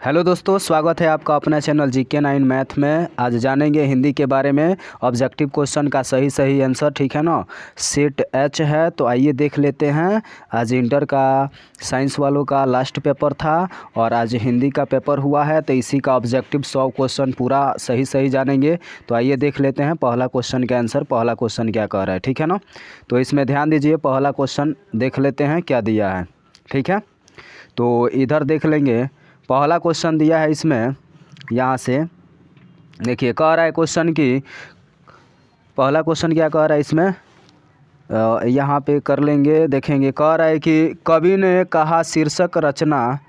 Hello दोस्तों, स्वागत है आपका अपना चैनल GK9 मैथ में। आज जानेंगे हिंदी के बारे में ऑब्जेक्टिव क्वेश्चन का सही आंसर। ठीक है ना। सेट H है तो आइए देख लेते हैं। आज इंटर का साइंस वालों का लास्ट पेपर था और आज हिंदी का पेपर हुआ है, तो इसी का ऑब्जेक्टिव 100 क्वेश्चन पूरा सही जानेंगे। तो आइए देख लेते हैं पहला क्वेश्चन का आंसर। पहला क्वेश्चन क्या कह रहा है, ठीक है ना। तो इसमें ध्यान दीजिए, पहला क्वेश्चन देख लेते हैं क्या दिया है। ठीक है, तो इधर देख लेंगे। पहला क्वेश्चन दिया है इसमें, यहाँ से देखिए कह रहा है क्वेश्चन की, पहला क्वेश्चन क्या कह रहा है इसमें, यहाँ पे कर लेंगे, देखेंगे। कह रहा है कि कवि ने कहा शीर्षक रचना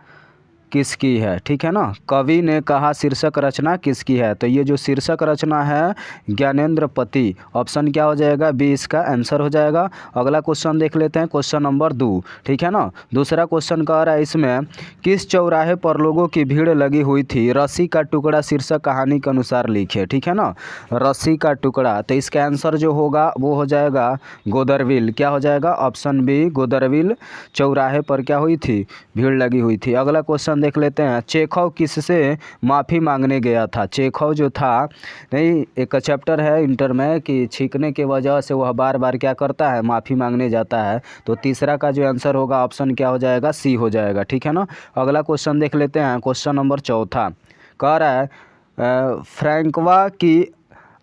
किसकी है। ठीक है ना, कवि ने कहा शीर्षक रचना किसकी है। तो ये जो शीर्षक रचना है ज्ञानेंद्र पति, ऑप्शन क्या हो जाएगा, बी इसका आंसर हो जाएगा। अगला क्वेश्चन देख लेते हैं, क्वेश्चन नंबर 2। ठीक है ना, दूसरा क्वेश्चन कह रहा है इसमें, किस चौराहे पर लोगों की भीड़ लगी हुई थी, रस्सी का टुकड़ा शीर्षक कहानी के अनुसार लिखे। ठीक है ना, रस्सी का टुकड़ा, तो इसका आंसर जो होगा वो हो जाएगा गोदरविल। क्या हो जाएगा, ऑप्शन बी गोदरविल चौराहे पर क्या हुई थी, भीड़ लगी हुई थी। अगला क्वेश्चन देख लेते हैं, चेखव किससे माफ़ी मांगने गया था। चेखव जो था, नहीं, एक चैप्टर है इंटर में कि छींकने के वजह से वह बार बार क्या करता है, माफ़ी मांगने जाता है। तो तीसरा का जो आंसर होगा ऑप्शन क्या हो जाएगा, सी हो जाएगा। ठीक है ना। अगला क्वेश्चन देख लेते हैं, क्वेश्चन नंबर 4 कह रहा है फ्रैंकवा की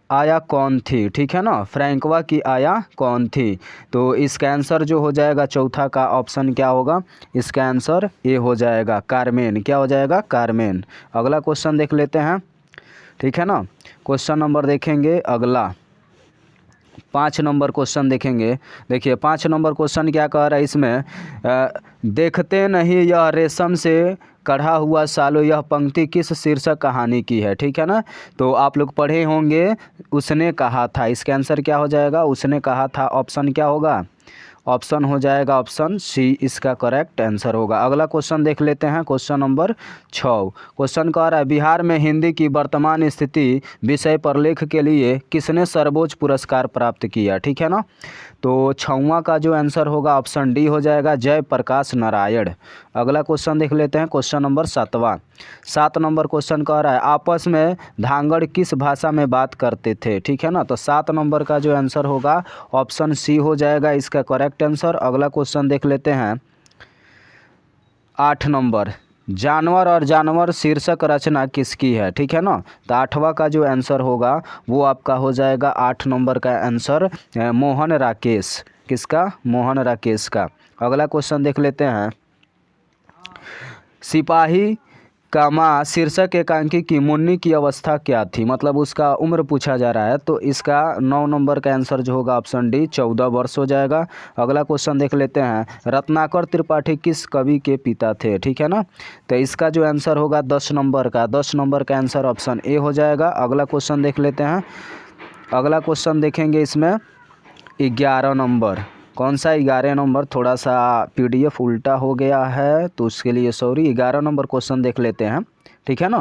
आया कौन थी। ठीक है ना, फ्रैंकवा की आया कौन थी। तो इसका आंसर जो हो जाएगा चौथा का ऑप्शन क्या होगा, इसका आंसर ए हो जाएगा कारमेन। क्या हो जाएगा, कारमेन। अगला क्वेश्चन देख लेते हैं। ठीक है ना, क्वेश्चन नंबर देखेंगे अगला 5 नंबर क्वेश्चन देखेंगे। देखिए 5 नंबर क्वेश्चन क्या कह रहा है इसमें, देखते नहीं यह रेशम से कढ़ा हुआ सालो, यह पंक्ति किस शीर्षक कहानी की है। ठीक है ना, तो आप लोग पढ़े होंगे उसने कहा था। इसका आंसर क्या हो जाएगा, उसने कहा था। ऑप्शन क्या होगा, ऑप्शन हो जाएगा ऑप्शन सी इसका करेक्ट आंसर होगा। अगला क्वेश्चन देख लेते हैं, क्वेश्चन नंबर 6। क्वेश्चन कह रहा है, बिहार में हिंदी की वर्तमान स्थिति विषय पर लेख के लिए किसने सर्वोच्च पुरस्कार प्राप्त किया। ठीक है ना, तो 6वां का जो आंसर होगा ऑप्शन डी हो जाएगा जयप्रकाश नारायण। अगला क्वेश्चन देख लेते हैं, क्वेश्चन नंबर 7 नंबर क्वेश्चन कह रहा है, आपस में धांगड़ किस भाषा में बात करते थे। ठीक है ना, तो 7 नंबर का जो आंसर होगा ऑप्शन सी हो जाएगा इसका करेक्ट आंसर। अगला क्वेश्चन देख लेते हैं 8 नंबर, जानवर और जानवर शीर्षक रचना किसकी है। ठीक है ना, तो 8वां का जो आंसर होगा वो आपका हो जाएगा 8 नंबर का आंसर मोहन राकेश। किसका, मोहन राकेश का। अगला क्वेश्चन देख लेते हैं, सिपाही का माँ शीर्षक एकांकी की मुन्नी की अवस्था क्या थी, मतलब उसका उम्र पूछा जा रहा है। तो इसका 9 नंबर का आंसर जो होगा ऑप्शन डी 14 वर्ष हो जाएगा। अगला क्वेश्चन देख लेते हैं, रत्नाकर त्रिपाठी किस कवि के पिता थे। ठीक है ना, तो इसका जो आंसर होगा 10 नंबर का आंसर ऑप्शन ए हो जाएगा। अगला क्वेश्चन देख लेते हैं, अगला क्वेश्चन देखेंगे इसमें 11 नंबर। कौन सा 11 नंबर, थोड़ा सा PDF उल्टा हो गया है तो उसके लिए सॉरी। 11 नंबर क्वेश्चन देख लेते हैं। ठीक है ना,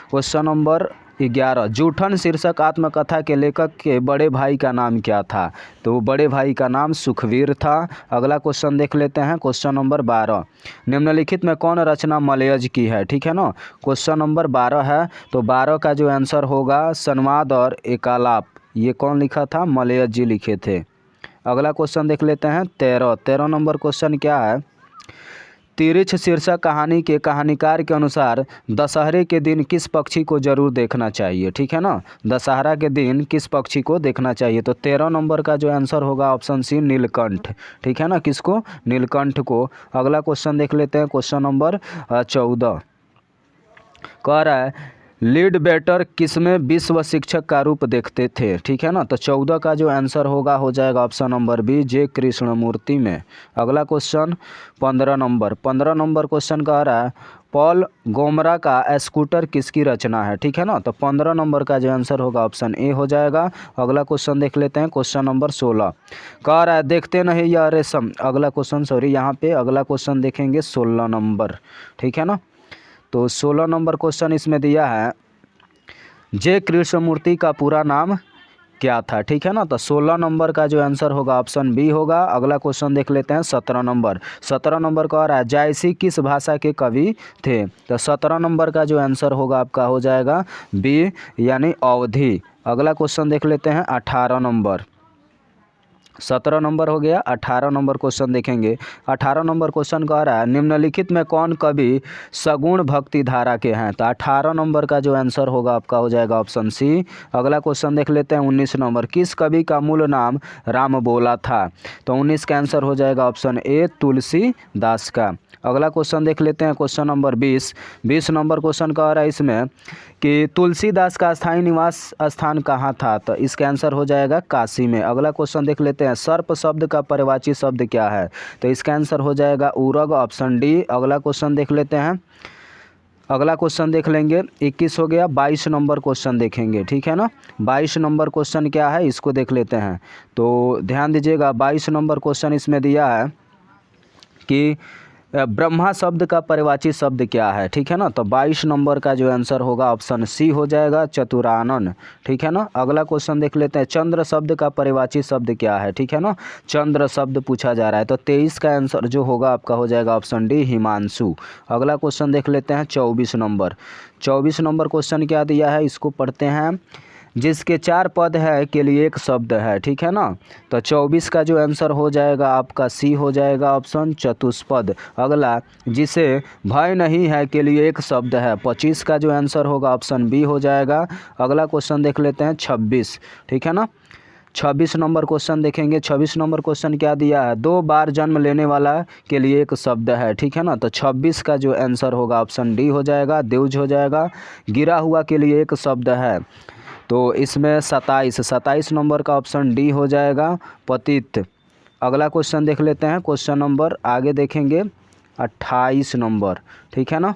क्वेश्चन नंबर 11, जूठन शीर्षक आत्मकथा के लेखक के बड़े भाई का नाम क्या था। तो बड़े भाई का नाम सुखवीर था। अगला क्वेश्चन देख लेते हैं, क्वेश्चन नंबर 12, निम्नलिखित में कौन रचना मलयज की है। ठीक है ना, क्वेश्चन नंबर 12 है, तो 12 का जो आंसर होगा संवाद और एकालाप, ये कौन लिखा था, मलयज जी लिखे थे। अगला क्वेश्चन देख लेते हैं 13 नंबर क्वेश्चन क्या है, तिरिछ शीर्षक कहानी के कहानीकार के अनुसार दशहरे के दिन किस पक्षी को जरूर देखना चाहिए। ठीक है ना, दशहरा के दिन किस पक्षी को देखना चाहिए। तो 13 नंबर का जो आंसर होगा ऑप्शन सी नीलकंठ। ठीक है ना, किसको, नीलकंठ को। अगला क्वेश्चन देख लेते हैं, क्वेश्चन नंबर 14 कह रहा है, लीड बेटर किसमें विश्व शिक्षक का रूप देखते थे। ठीक है ना, तो 14 का जो आंसर होगा हो जाएगा option number B J Krishnamurti में। अगला क्वेश्चन 15 नंबर क्वेश्चन कह रहा है, पॉल गोमरा का स्कूटर किसकी रचना है। ठीक है ना, तो 15 नंबर का जो आंसर होगा ऑप्शन ए हो जाएगा। अगला क्वेश्चन देख लेते हैं, क्वेश्चन नंबर 16 कह रहा है, देखते नहीं यह रेशम। अगला क्वेश्चन सॉरी, यहाँ पे अगला क्वेश्चन देखेंगे 16 नंबर। ठीक है ना, तो 16 नंबर क्वेश्चन इसमें दिया है, जे कृष्णमूर्ति का पूरा नाम क्या था, ठीक है ना। तो 16 नंबर का जो आंसर होगा ऑप्शन बी होगा। अगला क्वेश्चन देख लेते हैं 17 नंबर। 17 नंबर का आ रहा है जायसी किस भाषा के कवि थे। तो 17 नंबर का जो आंसर होगा आपका हो जाएगा बी यानी अवधि। अगला क्वेश्चन देख लेते हैं 18 नंबर। 17 नंबर हो गया, 18 नंबर क्वेश्चन देखेंगे। 18 नंबर क्वेश्चन का आ रहा है निम्नलिखित में कौन कवि सगुण भक्ति धारा के हैं। तो 18 नंबर का जो आंसर होगा आपका हो जाएगा ऑप्शन सी। अगला क्वेश्चन देख लेते हैं 19 नंबर। किस कवि का मूल नाम राम बोला था। तो 19 का आंसर हो जाएगा ऑप्शन ए तुलसीदास का। अगला क्वेश्चन देख लेते हैं क्वेश्चन नंबर 20। 20 नंबर क्वेश्चन का आ रहा है इसमें कि तुलसीदास का स्थायी निवास स्थान कहाँ था। तो इसका आंसर हो जाएगा काशी में। अगला क्वेश्चन देख लेते हैं सर्प शब्द का पर्यायवाची शब्द क्या है। तो इसका आंसर हो जाएगा उरग, ऑप्शन डी। अगला क्वेश्चन देख लेते हैं, अगला क्वेश्चन देख लेंगे 21 हो गया। 22 नंबर क्वेश्चन देखेंगे, ठीक है ना। 22 नंबर क्वेश्चन क्या है इसको देख लेते हैं। तो ध्यान दीजिएगा 22 नंबर क्वेश्चन इसमें दिया है कि ब्रह्मा शब्द का पर्यायवाची शब्द क्या है, ठीक है ना। तो 22 नंबर का जो आंसर होगा ऑप्शन सी हो जाएगा चतुरानन, ठीक है ना। अगला क्वेश्चन देख लेते हैं चंद्र शब्द का पर्यायवाची शब्द क्या है, ठीक है ना। चंद्र शब्द पूछा जा रहा है। तो 23 का आंसर जो होगा आपका हो जाएगा ऑप्शन डी हिमांशु। अगला क्वेश्चन देख लेते हैं 24 नंबर। 24 नंबर क्वेश्चन क्या दिया है इसको पढ़ते हैं। जिसके 4 पद है के लिए एक शब्द है, ठीक है ना। तो 24 का जो आंसर हो जाएगा आपका सी हो जाएगा ऑप्शन चतुष्पद। अगला जिसे भय नहीं है के लिए एक शब्द है। 25 का जो आंसर होगा ऑप्शन बी हो जाएगा। अगला क्वेश्चन देख लेते हैं 26, ठीक है ना। 26 नंबर क्वेश्चन देखेंगे। 26 नंबर क्वेश्चन क्या दिया है 2 बार जन्म लेने वाला के लिए एक शब्द है, ठीक है ना। तो 26 का जो आंसर होगा ऑप्शन डी हो जाएगा द्विज हो जाएगा। गिरा हुआ के लिए एक शब्द है। तो इसमें 27 नंबर का ऑप्शन डी हो जाएगा पतित। अगला क्वेश्चन देख लेते हैं क्वेश्चन नंबर आगे देखेंगे 28 नंबर, ठीक है ना।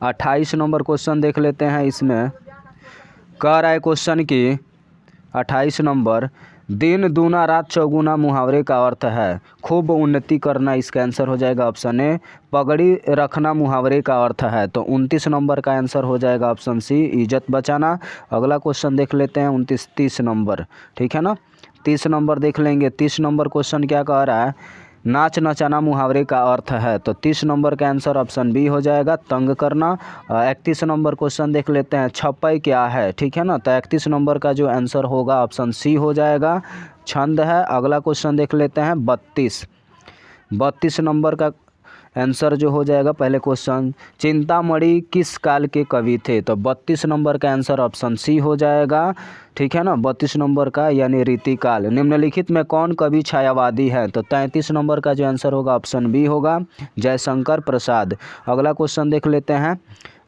28 नंबर क्वेश्चन देख लेते हैं। इसमें कह रहा है क्वेश्चन की 28 नंबर दिन दूना रात चौगुना मुहावरे का अर्थ है खूब उन्नति करना। इसका आंसर हो जाएगा ऑप्शन ए पगड़ी रखना मुहावरे का अर्थ है। तो 29 नंबर का आंसर हो जाएगा ऑप्शन सी इज्जत बचाना। अगला क्वेश्चन देख लेते हैं 30 नंबर, ठीक है ना। 30 नंबर देख लेंगे। 30 नंबर क्वेश्चन क्या कह रहा है नाच नचाना मुहावरे का अर्थ है। तो 30 नंबर का आंसर ऑप्शन बी हो जाएगा तंग करना। 31 नंबर क्वेश्चन देख लेते हैं छप्पई क्या है, ठीक है ना। तो 31 नंबर का जो आंसर होगा ऑप्शन सी हो जाएगा छंद है। अगला क्वेश्चन देख लेते हैं 32 नंबर का आंसर जो हो जाएगा पहले क्वेश्चन चिंतामणि किस काल के कवि थे। तो 32 नंबर का आंसर ऑप्शन सी हो जाएगा, ठीक है ना। 32 नंबर का यानी रीतिकाल। निम्नलिखित में कौन कवि छायावादी है। तो 33 नंबर का जो आंसर होगा ऑप्शन बी होगा जयशंकर प्रसाद। अगला क्वेश्चन देख लेते हैं।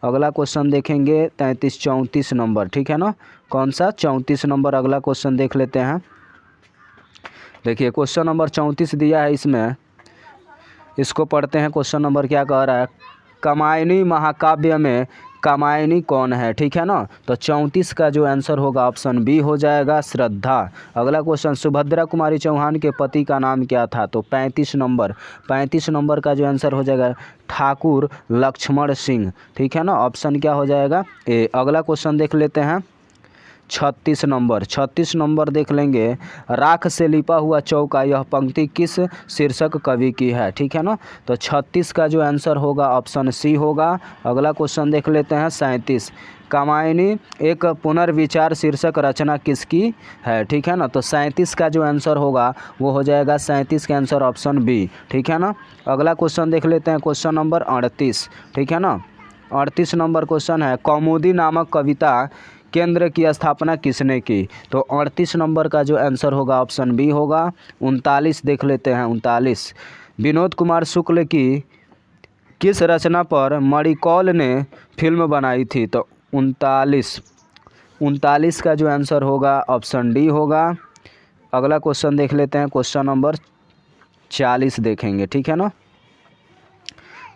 अगला क्वेश्चन देखेंगे 34 नंबर, ठीक है ना। कौन सा 34 नंबर अगला क्वेश्चन देख लेते हैं। देखिए क्वेश्चन नंबर 34 दिया है इसमें, इसको पढ़ते हैं। क्वेश्चन नंबर क्या कह रहा है कामायनी महाकाव्य में कामायनी कौन है, ठीक है ना। तो 34 का जो आंसर होगा ऑप्शन बी हो जाएगा श्रद्धा। अगला क्वेश्चन सुभद्रा कुमारी चौहान के पति का नाम क्या था। तो 35 नंबर का जो आंसर हो जाएगा ठाकुर लक्ष्मण सिंह, ठीक है ना। ऑप्शन क्या हो जाएगा ए। अगला क्वेश्चन देख लेते हैं 36 नंबर देख लेंगे राख से लिपा हुआ चौका यह पंक्ति किस शीर्षक कवि की है, ठीक है ना। तो 36 का जो आंसर होगा ऑप्शन सी होगा। अगला क्वेश्चन देख लेते हैं 37 कामायनी एक पुनर्विचार शीर्षक रचना किसकी है, ठीक है ना। तो 37 का जो आंसर होगा वो हो जाएगा 37 का आंसर ऑप्शन बी, ठीक है ना। अगला क्वेश्चन देख लेते हैं क्वेश्चन नंबर 38, ठीक है ना। 38 नंबर क्वेश्चन है कौमुदी नामक कविता केंद्र की स्थापना किसने की। तो 38 नंबर का जो आंसर होगा ऑप्शन बी होगा। 39 देख लेते हैं 39 विनोद कुमार शुक्ल की किस रचना पर मणिकौल ने फिल्म बनाई थी। तो 39 का जो आंसर होगा ऑप्शन डी होगा। अगला क्वेश्चन देख लेते हैं क्वेश्चन नंबर 40 देखेंगे, ठीक है ना।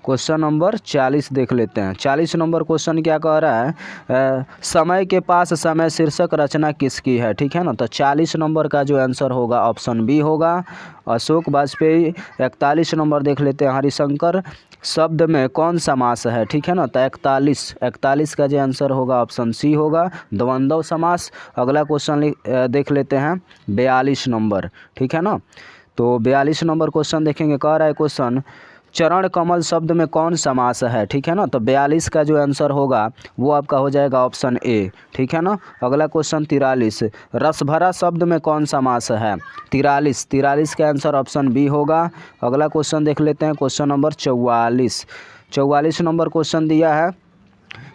क्वेश्चन नंबर 40 देख लेते हैं। 40 नंबर क्वेश्चन क्या कह रहा है, समय के पास समय शीर्षक रचना किसकी है, ठीक है ना। तो 40 नंबर का जो आंसर होगा ऑप्शन बी होगा, अशोक वाजपेयी। 41 नंबर देख लेते हैं, हरिशंकर शब्द में कौन समास है, ठीक है ना। तो 41 का जो आंसर होगा ऑप्शन सी होगा, द्वंद्व समास। अगला क्वेश्चन देख लेते हैं 42 नंबर, ठीक है ना। तो 42 नंबर क्वेश्चन देखेंगे, कह रहा है क्वेश्चन चरण कमल शब्द में कौन समास है, ठीक है ना। तो 42 का जो आंसर होगा वो आपका हो जाएगा ऑप्शन ए, ठीक है ना। अगला क्वेश्चन 43, रसभरा शब्द में कौन समास है, 43 का आंसर ऑप्शन बी होगा। अगला क्वेश्चन देख लेते हैं, क्वेश्चन नंबर 44 नंबर क्वेश्चन दिया है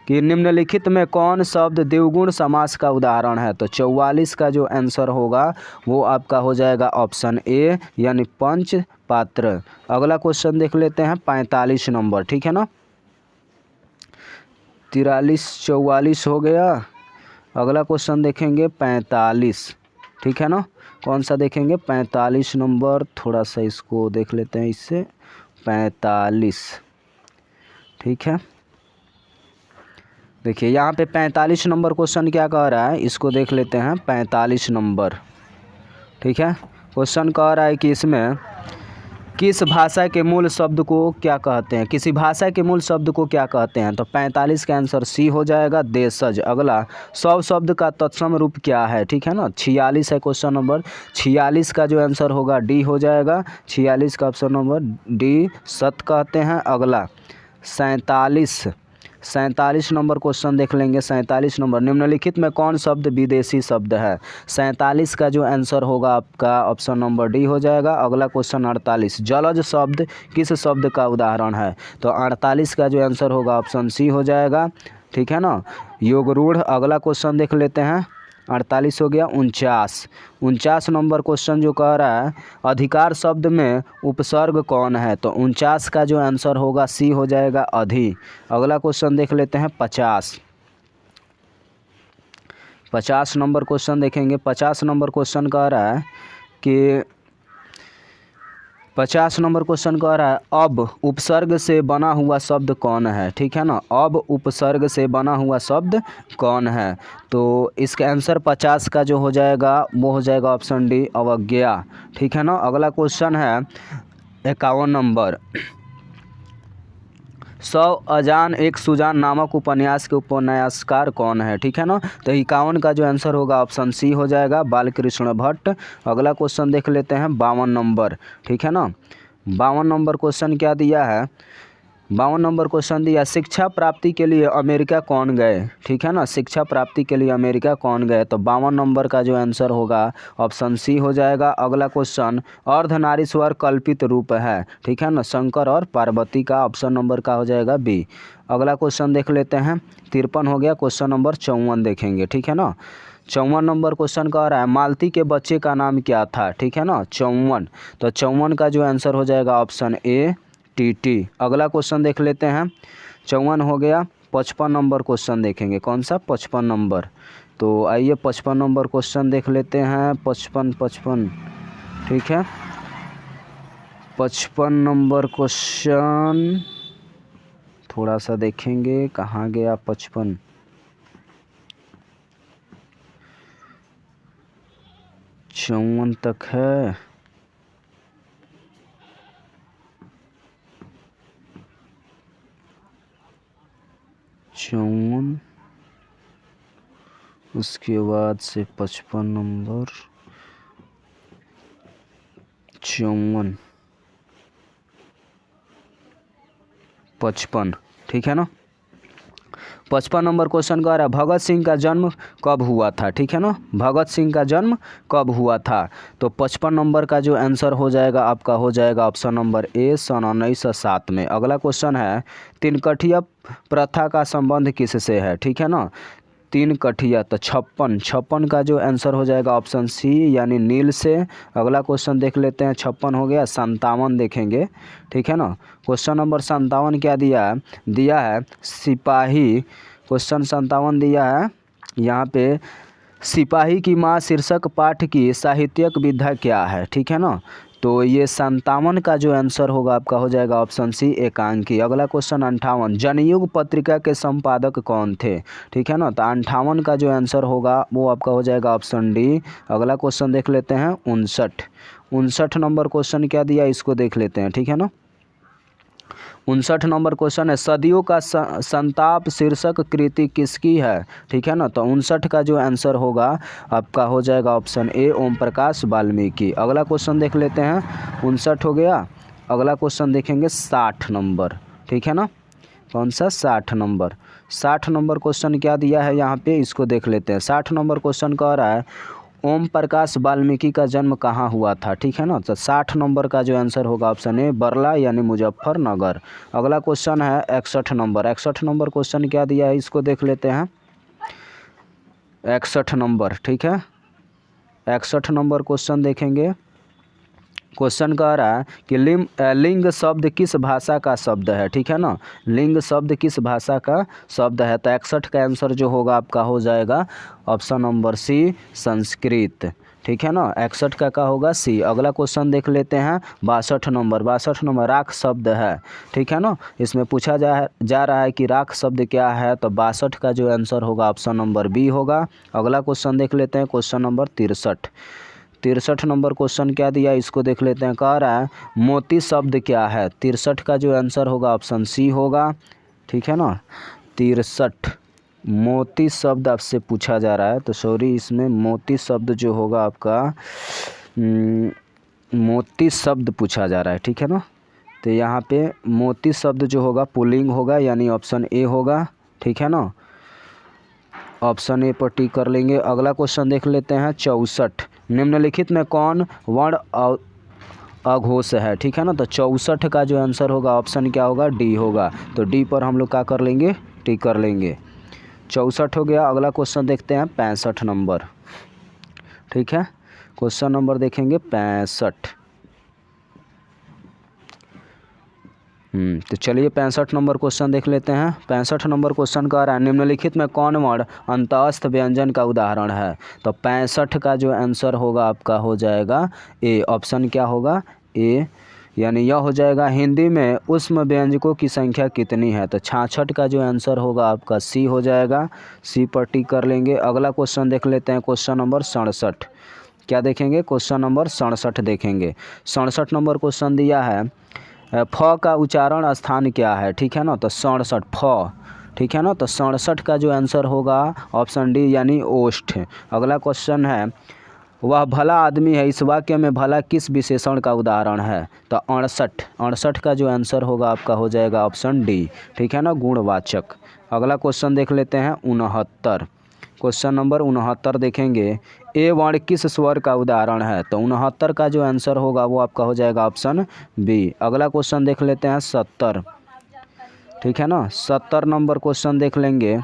कि निम्नलिखित में कौन शब्द द्विगुण समास का उदाहरण है। तो 44 का जो आंसर होगा वो आपका हो जाएगा ऑप्शन ए, यानी पंच पात्र। अगला क्वेश्चन देख लेते हैं 45 नंबर, ठीक है ना। 43 44 हो गया। अगला क्वेश्चन देखेंगे 45, ठीक है ना। कौन सा देखेंगे, 45 नंबर, थोड़ा सा इसको देख लेते हैं, इससे 45, ठीक है। देखिए यहाँ पे 45 नंबर क्वेश्चन क्या कह रहा है, इसको देख लेते हैं 45 नंबर, ठीक है। क्वेश्चन कह रहा है कि इसमें किस भाषा के मूल शब्द को क्या कहते हैं, किसी भाषा के मूल शब्द को क्या कहते हैं। तो 45 का आंसर सी हो जाएगा, देशज। अगला सौ शब्द का तत्सम रूप क्या है, ठीक है ना। 46 है क्वेश्चन नंबर, 46 का जो आंसर होगा डी हो जाएगा, 46 का ऑप्शन नंबर डी सत कहते हैं। अगला 47 नंबर क्वेश्चन देख लेंगे। 47 नंबर, निम्नलिखित में कौन शब्द विदेशी शब्द है। 47 का जो आंसर होगा आपका ऑप्शन नंबर डी हो जाएगा। अगला क्वेश्चन 48, जलज शब्द किस शब्द का उदाहरण है। तो 48 का जो आंसर होगा ऑप्शन सी हो जाएगा, ठीक है ना, योगरूढ़। अगला क्वेश्चन देख लेते हैं, 48 हो गया। 49 नंबर क्वेश्चन जो कह रहा है अधिकार शब्द में उपसर्ग कौन है। तो 49 का जो आंसर होगा सी हो जाएगा, अधि। अगला क्वेश्चन देख लेते हैं 50 नंबर क्वेश्चन देखेंगे। 50 नंबर क्वेश्चन कह रहा है कि 50 नंबर क्वेश्चन कह रहा है अब उपसर्ग से बना हुआ शब्द कौन है, ठीक है ना। अब उपसर्ग से बना हुआ शब्द कौन है। तो इसका आंसर 50 का जो हो जाएगा वो हो जाएगा ऑप्शन डी, अवज्ञा, ठीक है ना। अगला क्वेश्चन है 51 नंबर, 100 अजान एक सुजान नामक उपन्यास के उपन्यासकार कौन है, ठीक है ना। तो 51 का जो आंसर होगा ऑप्शन सी हो जाएगा, बालकृष्ण भट्ट। अगला क्वेश्चन देख लेते हैं 52 नंबर, ठीक है ना। 52 नंबर क्वेश्चन क्या दिया है, 52 नंबर क्वेश्चन दिया शिक्षा प्राप्ति के लिए अमेरिका कौन गए, ठीक है ना। शिक्षा प्राप्ति के लिए अमेरिका कौन गए। तो 52 नंबर का जो आंसर होगा ऑप्शन सी हो जाएगा। अगला क्वेश्चन अर्धनारीश्वर कल्पित रूप है, ठीक है ना, शंकर और पार्वती का ऑप्शन नंबर का हो जाएगा बी। अगला क्वेश्चन देख लेते हैं 53 हो गया। क्वेश्चन नंबर 54 देखेंगे, ठीक है ना। 54 नंबर क्वेश्चन कह रहा है मालती के बच्चे का नाम क्या था, ठीक है ना, 54। तो 54 का जो आंसर हो जाएगा ऑप्शन ए, टीटी। अगला क्वेश्चन देख लेते हैं 54 हो गया। 55 नंबर क्वेश्चन देखेंगे, कौन सा, 55 नंबर। तो आइए 55 नंबर क्वेश्चन देख लेते हैं। 55, ठीक है। 55 नंबर क्वेश्चन थोड़ा सा देखेंगे, कहाँ गया 55, चौवन तक है। चौवन, उसके बाद से 55 नंबर, 54, 55, ठीक है ना। 55 नंबर क्वेश्चन कह रहा है भगत सिंह का जन्म कब हुआ था, ठीक है ना। भगत सिंह का जन्म कब हुआ था। तो 55 नंबर का जो आंसर हो जाएगा आपका हो जाएगा ऑप्शन नंबर ए, सन 1907 में। अगला क्वेश्चन है तिनकठिया प्रथा का संबंध किससे है, ठीक है ना। तीन कठिया, तो 56 का जो आंसर हो जाएगा ऑप्शन सी, यानी नील से। अगला क्वेश्चन देख लेते हैं 56 हो गया। 57 देखेंगे, ठीक है ना। क्वेश्चन नंबर 57 क्या दिया है सिपाही। क्वेश्चन 57 दिया है यहाँ पे, सिपाही की माँ शीर्षक पाठ की साहित्यिक विधा क्या है, ठीक है ना। तो ये 57 का जो आंसर होगा आपका हो जाएगा ऑप्शन सी एकांकी। अगला क्वेश्चन 58, जनयुग पत्रिका के संपादक कौन थे? ठीक है ना, तो 58 का जो आंसर होगा वो आपका हो जाएगा ऑप्शन डी। अगला क्वेश्चन देख लेते हैं 59 नंबर क्वेश्चन क्या दिया इसको देख लेते हैं। ठीक है ना, 59 नंबर क्वेश्चन है, सदियों का संताप शीर्षक कृति किसकी है? ठीक है ना, तो 59 का जो आंसर होगा आपका हो जाएगा ऑप्शन ए ओम प्रकाश वाल्मीकि। अगला क्वेश्चन देख लेते हैं, 59 हो गया। अगला क्वेश्चन देखेंगे 60 नंबर। ठीक है ना, कौन सा? 60 नंबर। 60 नंबर क्वेश्चन क्या दिया है यहाँ पे इसको देख लेते हैं। 60 नंबर क्वेश्चन कह रहा है ओम प्रकाश वाल्मीकि का जन्म कहाँ हुआ था? ठीक है ना, तो 60 नंबर का जो आंसर होगा ऑप्शन ए बरला यानी मुजफ्फरनगर। अगला क्वेश्चन है 61 नंबर। 61 नंबर क्वेश्चन क्या दिया है इसको देख लेते हैं। 61 नंबर, ठीक है, 61 नंबर क्वेश्चन देखेंगे। क्वेश्चन कह रहा है कि लिंग शब्द किस भाषा का शब्द है? ठीक है ना, लिंग शब्द किस भाषा का शब्द है? तो 61 का आंसर जो होगा आपका हो जाएगा ऑप्शन नंबर सी जा। ठीक है ना, 61 का होगा सी। अगला क्वेश्चन देख लेते हैं 62 नंबर। 62 नंबर राख शब्द है। ठीक है ना, इसमें पूछा जा रहा है कि राख शब्द क्या है, तो 62 का जो आंसर होगा ऑप्शन नंबर बी होगा। अगला क्वेश्चन देख लेते हैं क्वेश्चन नंबर 63 नंबर क्वेश्चन क्या दिया इसको देख लेते हैं। कह रहा है मोती शब्द क्या है? 63 का जो आंसर होगा ऑप्शन सी होगा। ठीक है ना, 63 मोती शब्द आपसे पूछा जा रहा है, तो सॉरी इसमें मोती शब्द जो होगा आपका मोती शब्द पूछा जा रहा है। ठीक है ना, तो यहाँ पे मोती शब्द जो होगा पुल्लिंग होगा यानी ऑप्शन ए होगा। ठीक है ना, ऑप्शन ए पर टिक कर लेंगे। अगला क्वेश्चन देख लेते हैं 64, निम्नलिखित में कौन वर्ण अघोष है? ठीक है ना, तो 64 का जो आंसर होगा ऑप्शन क्या होगा? डी होगा। तो डी पर हम लोग क्या कर लेंगे? टिक कर लेंगे। 64 हो गया। अगला क्वेश्चन देखते हैं 65 नंबर। ठीक है, क्वेश्चन नंबर देखेंगे 65। तो चलिए 65 नंबर क्वेश्चन देख लेते हैं। 65 नंबर क्वेश्चन कह रहा है निम्नलिखित में कौन वर्ण अंतःस्थ व्यंजन का उदाहरण है? तो 65 का जो आंसर होगा आपका हो जाएगा ए। ऑप्शन क्या होगा? ए, यानी यह हो जाएगा हिंदी में ऊष्म व्यंजकों की संख्या कितनी है? तो 66 का जो आंसर होगा आपका सी हो जाएगा। सी पर टिक कर लेंगे। अगला क्वेश्चन देख लेते हैं क्वेश्चन नंबर 67। क्या देखेंगे? क्वेश्चन नंबर 67 देखेंगे। 67 नंबर क्वेश्चन दिया है फ का उच्चारण स्थान क्या है? ठीक है ना, तो 67 फ। ठीक है ना, तो 67 का जो आंसर होगा ऑप्शन डी यानी ओष्ठ। अगला क्वेश्चन है वह भला आदमी है इस वाक्य में भला किस विशेषण का उदाहरण है? तो 68 का जो आंसर होगा आपका हो जाएगा ऑप्शन डी। ठीक है ना, गुणवाचक। अगला क्वेश्चन देख लेते हैं 69। क्वेश्चन नंबर 69 देखेंगे ए वर्ण किस स्वर का उदाहरण है? तो 69 का जो आंसर होगा वो आपका हो जाएगा ऑप्शन बी। अगला क्वेश्चन देख लेते हैं 70। ठीक है ना, 70 नंबर क्वेश्चन देख लेंगे।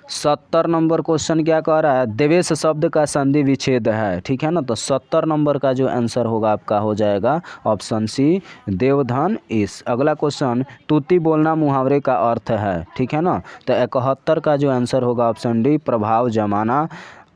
70 नंबर क्वेश्चन क्या कह रहा है? देवेश शब्द का संधि विच्छेद है। ठीक है ना, तो 70 नंबर का जो आंसर होगा आपका हो जाएगा ऑप्शन सी देवधन ईश। अगला क्वेश्चन तूती बोलना मुहावरे का अर्थ है। ठीक है ना, तो 71 का जो आंसर होगा ऑप्शन डी प्रभाव जमाना।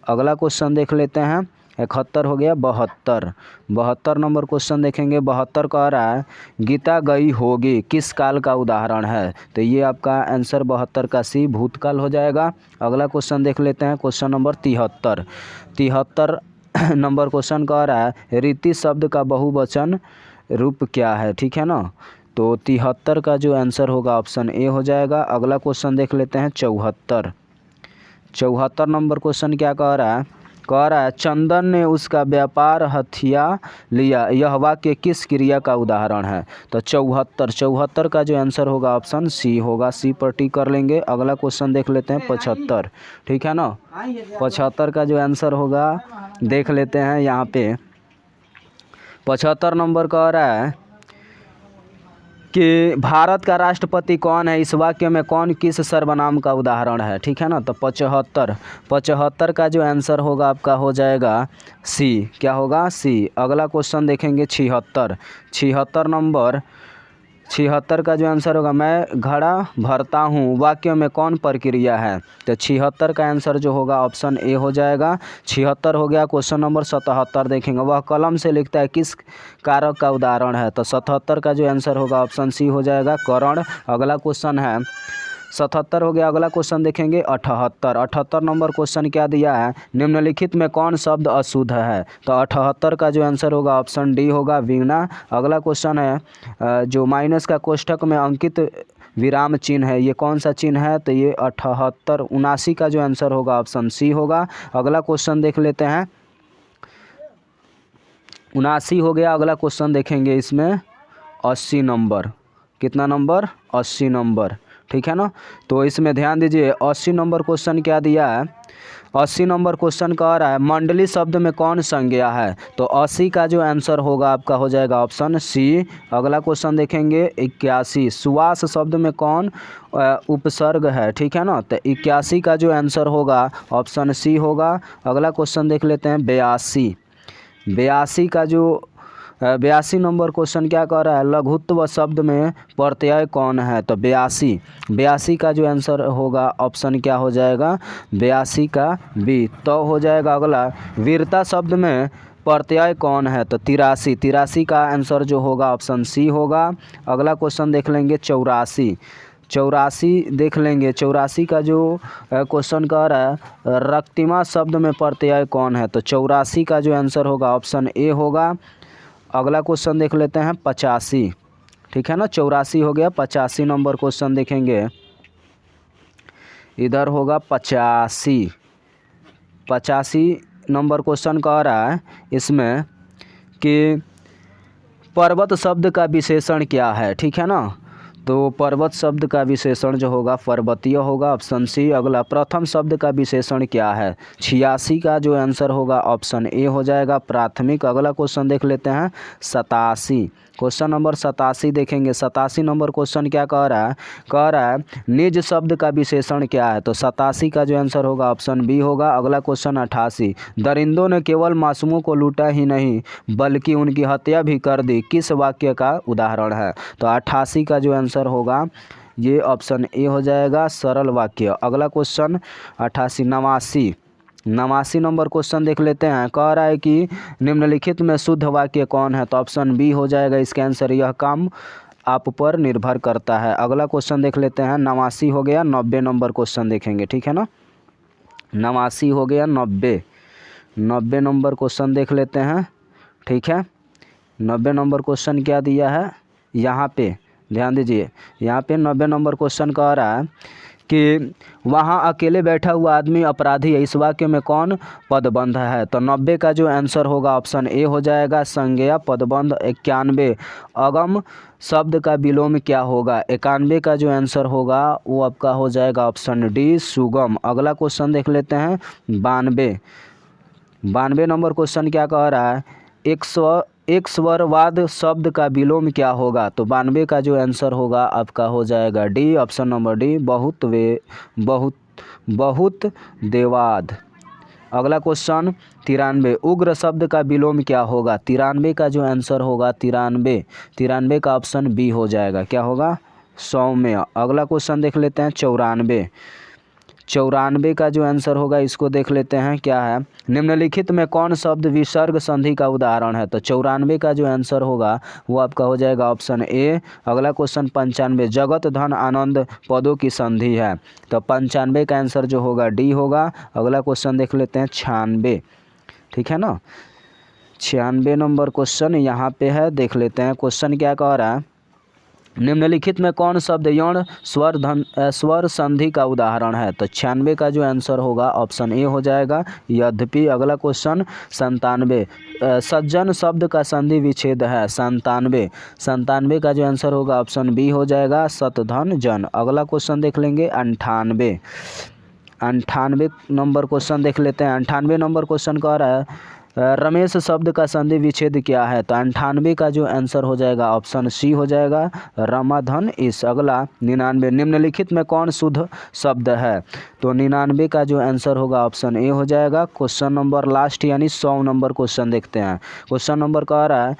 अगला क्वेश्चन देख लेते हैं 71 हो गया। 72 नंबर क्वेश्चन देखेंगे। 72 कह रहा है गीता गई होगी किस काल का उदाहरण है? तो ये आपका आंसर 72 का सी भूतकाल हो जाएगा। अगला क्वेश्चन देख लेते हैं क्वेश्चन नंबर 73 नंबर क्वेश्चन कह रहा है रीति शब्द का बहुवचन रूप क्या है? ठीक है ना, तो 73 का जो आंसर होगा ऑप्शन ए हो जाएगा। अगला क्वेश्चन देख लेते हैं 74 नंबर क्वेश्चन क्या कह रहा है? कह रहा है चंदन ने उसका व्यापार हथिया लिया यह वाक्य किस क्रिया का उदाहरण है? तो 74 का जो आंसर होगा ऑप्शन सी होगा। सी पर टिक कर लेंगे। अगला क्वेश्चन देख लेते हैं 75। ठीक है ना, 75 का जो आंसर होगा देख लेते हैं यहाँ पे। 75 नंबर कह रहा है कि भारत का राष्ट्रपति कौन है? इस वाक्य में कौन किस सर्वनाम का उदाहरण है? ठीक है ना, तो 75 का जो आंसर होगा आपका हो जाएगा सी। क्या होगा? सी। अगला क्वेश्चन देखेंगे 76 नंबर 76 का जो आंसर होगा, मैं घड़ा भरता हूँ वाक्य में कौन प्रक्रिया है? तो 76 का आंसर जो होगा ऑप्शन ए हो जाएगा। 76 हो गया। क्वेश्चन नंबर 77 देखेंगे, वह कलम से लिखता है किस कारक का उदाहरण है? तो 77 का जो आंसर होगा ऑप्शन सी हो जाएगा, करण। अगला क्वेश्चन है 77 हो गया। अगला क्वेश्चन देखेंगे 78। 78 नंबर क्वेश्चन क्या दिया है? निम्नलिखित में कौन शब्द अशुद्ध है? तो 78 का जो आंसर होगा ऑप्शन डी होगा, वीणा। अगला क्वेश्चन है जो माइनस का कोष्ठक में अंकित विराम चिन्ह है, ये कौन सा चिन्ह है? तो ये 78 79 का जो आंसर होगा ऑप्शन सी होगा। अगला क्वेश्चन देख लेते हैं, 79 हो गया। अगला क्वेश्चन देखेंगे इसमें 80 नंबर, कितना नंबर? 80 नंबर, ठीक है ना। तो इसमें ध्यान दीजिए, 80 नंबर क्वेश्चन क्या दिया है? 80 नंबर क्वेश्चन कह रहा है मंडली शब्द में कौन संज्ञा है? तो 80 का जो आंसर होगा आपका हो जाएगा ऑप्शन सी। अगला क्वेश्चन देखेंगे 81, सुवास शब्द में कौन उपसर्ग है? ठीक है ना। तो 81 का जो आंसर होगा ऑप्शन सी होगा। अगला क्वेश्चन देख लेते हैं 82। 82 का जो 82 नंबर क्वेश्चन क्या कह रहा है? लघुत्व शब्द में प्रत्यय कौन है? तो 82 का जो आंसर होगा ऑप्शन क्या हो जाएगा? 82 का बी। तो हो जाएगा। अगला वीरता शब्द में प्रत्यय कौन है? तो 83 का आंसर जो होगा ऑप्शन सी होगा। अगला क्वेश्चन देख लेंगे 84 देख लेंगे। 84 का जो क्वेश्चन कह रहा है रक्तिमा शब्द में प्रत्यय कौन है? तो 84 का जो आंसर होगा ऑप्शन ए होगा। अगला क्वेश्चन देख लेते हैं 85, ठीक है ना। 84 हो गया। 85 नंबर क्वेश्चन देखेंगे, इधर होगा 85 नंबर क्वेश्चन कह रहा है इसमें कि पर्वत शब्द का विशेषण क्या है? ठीक है ना। तो पर्वत शब्द का विशेषण जो होगा पर्वतीय होगा, ऑप्शन सी। अगला प्रथम शब्द का विशेषण क्या है? 86 का जो आंसर होगा ऑप्शन ए हो जाएगा, प्राथमिक। अगला क्वेश्चन देख लेते हैं 87। क्वेश्चन नंबर 87 देखेंगे। 87 नंबर क्वेश्चन क्या कह रहा है? कह रहा है निज शब्द का विशेषण क्या है? तो 87 का जो आंसर होगा ऑप्शन बी होगा। अगला क्वेश्चन 88, दरिंदों ने केवल मासूमों को लूटा ही नहीं बल्कि उनकी हत्या भी कर दी, किस वाक्य का उदाहरण है? तो 88 का जो आंसर होगा ये ऑप्शन ए हो जाएगा, सरल वाक्य। अगला क्वेश्चन 88 89 नंबर क्वेश्चन देख लेते हैं। कह रहा है कि निम्नलिखित में शुद्ध वाक्य कौन है? तो ऑप्शन बी हो जाएगा इसका आंसर, यह काम आप पर निर्भर करता है। अगला क्वेश्चन देख लेते हैं 89 हो गया। 90 नंबर क्वेश्चन देखेंगे, ठीक है ना। 89 हो गया। 90 नंबर क्वेश्चन देख लेते हैं, ठीक है। 90 नंबर क्वेश्चन क्या दिया है? यहाँ पे ध्यान दीजिए, यहाँ पे 90 नंबर क्वेश्चन कह रहा है कि वहाँ अकेले बैठा हुआ आदमी अपराधी है, इस वाक्य में कौन पदबंध है? तो 90 का जो आंसर होगा ऑप्शन ए हो जाएगा, संज्ञा पदबंध। 91 अगम शब्द का विलोम क्या होगा? 91 का जो आंसर होगा वो आपका हो जाएगा ऑप्शन डी, सुगम। अगला क्वेश्चन देख लेते हैं 92 नंबर क्वेश्चन क्या कह रहा है? एक स्वरवाद शब्द का विलोम क्या होगा? तो 92 का जो आंसर होगा आपका हो जाएगा डी, ऑप्शन नंबर डी, बहुत देवाद। अगला क्वेश्चन 93 उग्र शब्द का विलोम क्या होगा? 93 का जो आंसर होगा 93 का ऑप्शन बी हो जाएगा, क्या होगा? सौम्य। अगला क्वेश्चन देख लेते हैं 94 का जो आंसर होगा इसको देख लेते हैं क्या है? निम्नलिखित में कौन शब्द विसर्ग संधि का उदाहरण है? तो 94 का जो आंसर होगा वो आपका हो जाएगा ऑप्शन ए। अगला क्वेश्चन 95 जगत धन आनंद पदों की संधि है, तो 95 का आंसर जो होगा डी होगा। अगला क्वेश्चन देख लेते हैं 96, ठीक है ना। 96 नंबर क्वेश्चन यहाँ पे है, देख लेते हैं क्वेश्चन क्या कह रहा है? निम्नलिखित में कौन शब्द यौन स्वर संधि का उदाहरण है? तो 96 का जो आंसर होगा ऑप्शन ए हो जाएगा, यद्यपि। अगला क्वेश्चन 97 सज्जन शब्द का संधि विच्छेद है, 97 का जो आंसर होगा ऑप्शन बी हो जाएगा, सतधन जन। अगला क्वेश्चन देख लेंगे 98 नंबर क्वेश्चन देख लेते हैं। 98 नंबर क्वेश्चन कह रहा है रमेश शब्द का संधि विच्छेद क्या है? तो 98 का जो आंसर हो जाएगा ऑप्शन सी हो जाएगा, रमाधन इस। अगला 99 निम्नलिखित में कौन शुद्ध शब्द है? तो 99 का जो आंसर होगा ऑप्शन ए हो जाएगा। क्वेश्चन नंबर लास्ट यानी 100 नंबर क्वेश्चन देखते हैं। क्वेश्चन नंबर कह रहा है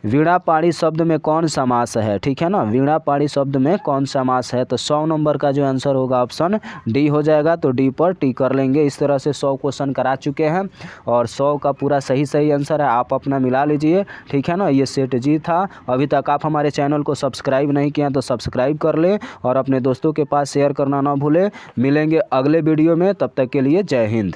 वीणा पाणी शब्द में कौन समास है, ठीक है ना, वीणा पाणी शब्द में कौन समास है। तो 100 नंबर का जो आंसर होगा ऑप्शन डी हो जाएगा। तो डी पर टी कर लेंगे। इस तरह से 100 क्वेश्चन करा चुके हैं और 100 का पूरा सही आंसर है। आप अपना मिला लीजिए, ठीक है ना। ये सेठ जी था। अभी तक आप हमारे चैनल को सब्सक्राइब नहीं किया तो सब्सक्राइब कर लें और अपने दोस्तों के पास शेयर करना ना भूलें। मिलेंगे अगले वीडियो में, तब तक के लिए जय हिंद।